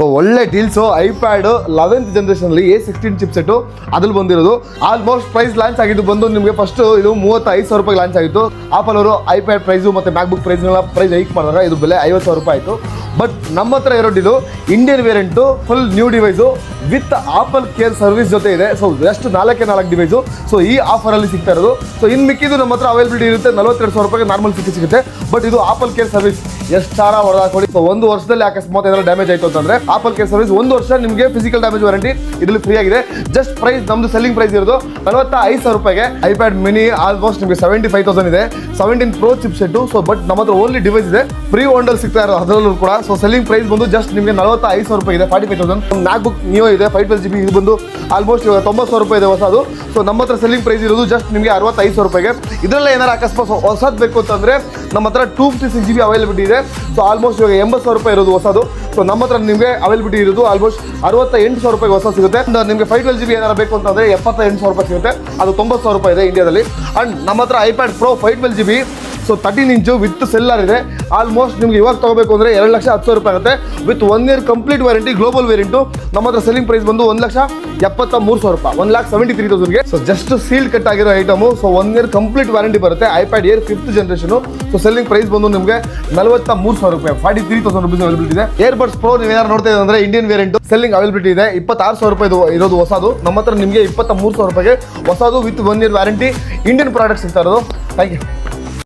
So ಒಳ್ಳೆ deals. IPad 11th ಜನರೇಷನಲ್ಲಿ A16 ಚಿಪ್ಸೆಟ್ಟು ಅದ್ರಲ್ಲಿ ಬಂದಿರೋದು. ಆಲ್ಮೋಸ್ಟ್ ಪ್ರೈಸ್ ಲಾಂಚ್ ಆಗಿದ್ದು ಬಂದು ನಿಮಗೆ ಫಸ್ಟ್ ಇದು 35,000 ರೂಪಾಯಿ ಲಾಂಚ್ ಆಗಿತ್ತು. ಆಪಲ್ ಅವರು ಐಪ್ಯಾಡ್ ಪ್ರೈಸು ಮತ್ತು ಮ್ಯಾಕ್ಬುಕ್ ಪ್ರೈಸ್ನೆಲ್ಲ ಪ್ರೈಸ್ ಹೈಕ್ ಮಾಡಿದಾಗ ಇದು ಬೆಲೆ 50,000 ರೂಪಾಯಿ ಆಯಿತು. ಬಟ್ ನಮ್ಮ ಹತ್ರ ಇರೋದು Indian variant, full new device with apple care service ಜೊತೆ ಇದೆ. ಸೊ ಎಷ್ಟು 4 ಡಿವೈಸು. ಸೊ ಈ ಆಫರಲ್ಲಿ ಸಿಗ್ತಾ ಇರೋದು. ಸೊ ಇನ್ನು ಮಿಕ್ಕಿದ್ದು ನಮ್ಮ ಹತ್ರ ಅವೈಲಬಿಲಿಟಿ ಇರುತ್ತೆ 42,000 ರೂಪಾಯಿಗೆ ನಾರ್ಮಲ್ ಸಿಗುತ್ತೆ. ಬಟ್ ಇದು ಆಪಲ್ ಕೇರ್ ಸರ್ವಿಸ್ ಎಷ್ಟು ಸಾರ ಹೊಡೆದಾಕೊಳ್ಳಿ. ಸೊ 1 ವರ್ಷದಲ್ಲಿ ಅಕಸ್ಮಾತ್ ಏನಾದ್ರು ಡ್ಯಾಮೇಜ್ ಆಯಿತು ಅಂತಂದ್ರೆ ಆಪಲ್ ಕೇರ್ ಸರ್ವಿಸ್ 1 ವರ್ಷ ನಿಮಗೆ ಫಿಸಿಕಲ್ ಡ್ಯಾಮೇಜ್ ವಾರಂಟಿ ಇದರಲ್ಲಿ ಫ್ರೀ ಆಗಿದೆ. ಜಸ್ಟ್ ಪ್ರೈಸ್ ನಮ್ದು ಸೆಲ್ಲಿಂಗ್ ಪ್ರೈಸ್ ಇರೋದು 45,000 ರೂಪಾಯಿಗೆ. ಐಪ್ಯಾಡ್ ಮಿನಿ ಆಲ್ಮೋಸ್ಟ್ ನಿಮಗೆ 75,000 ಇದೆ. 17 Pro ಚಿಪ್ಸೆಟ್ಟು. ಸೊ ಬಟ್ ನಮ್ಮ ಹತ್ರ ಓನ್ಲಿ ಡಿವೈಸ್ ಇದೆ, ಫ್ರೀ ಓಂಡಲ್ ಸಿಗ್ತಾ ಇರೋದು ಅದರಲ್ಲೂ ಕೂಡ. ಸೊ ಸೆಲ್ಲಿಂಗ್ ಪ್ರೈಸ್ ಬಂದು ಜಸ್ಟ್ ನಿಮಗೆ 45,000 ರೂಪಾಯಿ ಇದೆ. 45,000. ಮ್ಯಾಕ್ಬುಕ್ ನಿಯೋ ಇದೆ 512GB, ಇದು ಬಂದು ಆಲ್ಮೋಸ್ಟ್ 90,000 ರೂಪಾಯಿ ಇದೆ ಹೊಸದು. ಸೊ ನಮ್ಮ ಹತ್ರ ಸೆಲ್ಲಿಂಗ್ ಪ್ರೈಸ್ ಇರೋದು ಜಸ್ಟ್ ನಿಮಗೆ 65,000 ರೂಪಾಯಿಗೆ. ಇದರಲ್ಲೇ ಏನಾರು ಅಕಸ್ಮಾತ್ ಹೊಸದು ಬೇಕು ಅಂತಂದರೆ ನಮ್ಮ ಹತ್ರ 256GB ಅವೈಲಬಿಲಿಟಿ ಇದೆ. ಸೊ ಆಲ್ಮೋಸ್ಟ್ ಇವಾಗ 80,000 ರೂಪಾಯಿ ಇರೋದು ಹೊಸದು. ಸೊ ನಮ್ಮ ಹತ್ರ ನಿಮಗೆ ಅವೈಲಬಿಲಿಟಿ ಇರೋದು ಆಲ್ಮೋಸ್ಟ್ 68,000 ರೂಪಾಯಿ ಹೊಸ ಸಿಗುತ್ತೆ. ನಿಮಗೆ 512GB ಏನಾರು ಬೇಕು ಅಂತಂದರೆ 78,000 ರೂಪಾಯಿ ಸಿಗುತ್ತೆ. ಅದು 90,000 ರೂಪಾಯಿ ಇದೆ ಇಂಡಿಯಾದಲ್ಲಿ. ಆ್ಯಂಡ್ ನಮ್ಮ ಹತ್ರ iPad pro 512GB, so 13 inch with cellular ಇದೆ. ಆಲ್ಮೋಸ್ಟ್ ನಿಮ್ಗೆ ಇವಾಗ ತಗೋಬೇಕು ಅಂದರೆ 2,10,000 ರೂಪಾಯಿ ಆಗುತ್ತೆ with 1 year complete warranty. Global variant ನಮ್ಮ ಹತ್ರ ಸೆಲ್ಲಿಂಗ್ ಪ್ರೈಸ್ ಬಂದು 1,73,000 ರೂಪಾಯಿ, 1,73,000ಗೆ. ಸೊ ಜಸ್ಟ್ ಸೀಲ್ ಕಟ್ ಆಗಿರೋ item. So 1 year complete warranty ಬರುತ್ತೆ. IPad air 5th generation. So selling price ಬಂದು ನಿಮಗೆ 43,000 ರೂಪಾಯಿ, 43,000 ರುಪೀಸ್ ಅವೈಲಬಿಲಿಟಿ ಇದೆ. ಏರ್ಬಡ್ಸ್ ಪ್ರೋ ನೀವು ಏನಾರು ನೋಡ್ತಾ ಇದ್ರೆ ಅಂದರೆ ಇಂಡಿಯನ್ ವೇರಿಯಂಟು ಸೆಲ್ಲಿಂಗ್ ಅವೈಲಬಿಲಿಟಿ ಇದೆ. 26,000 ರೂಪಾಯಿ ಇರೋದು ಹೊಸದು. ನಮ್ಮ ಹತ್ರ ನಿಮಗೆ 23,000 ರೂಪಾಯಿಗೆ ಹೊಸದು with 1 year warranty Indian products ಸಿಗ್ತಾ ಇರೋದು. Thank you.